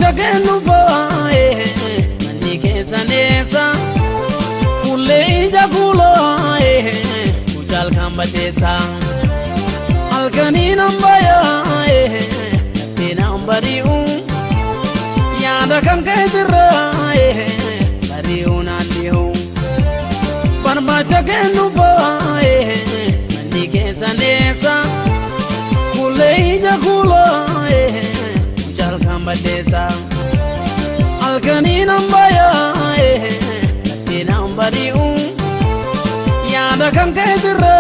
chagenu foe mani ke sanesa kule jagulo ujal khambatesa algani nambaya tina ambari yada kan kaidra bari unaliho parma chagenu foe mani ke sanesa kule jagulo Badesa algani nambaya tina ambari yada kan kaidra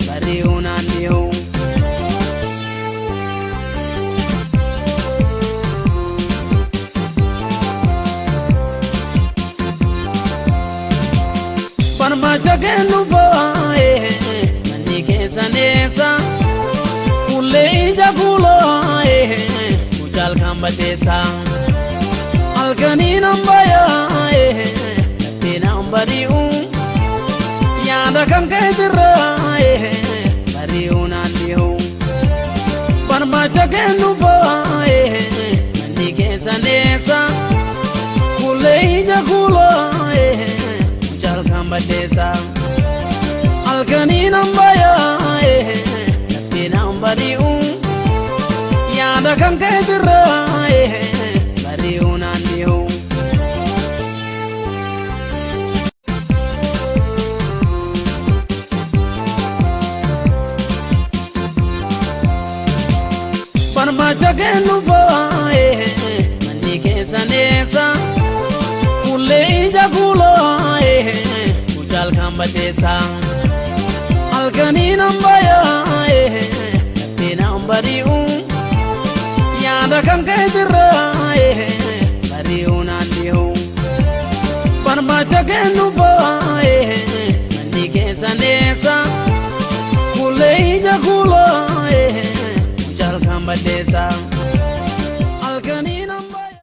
bari unaliho parma jagenu foe mani ke sanesa kule jagulo Jal khambatesa algani nambaya tina ambari yada kan kaidra bari unaliho parma chagenu foe mani ke sanesa kule jagulo jal khambatesa algani nambaya tina ambari yada kan kaidra bari unaliho parma chagenu foe mani ke sanesa kule jagulo ujal khambatesa algani nambaya tina ambari yada kan kaidra bari unaliho parma chagenu foe mani ke sanesa kule jagulo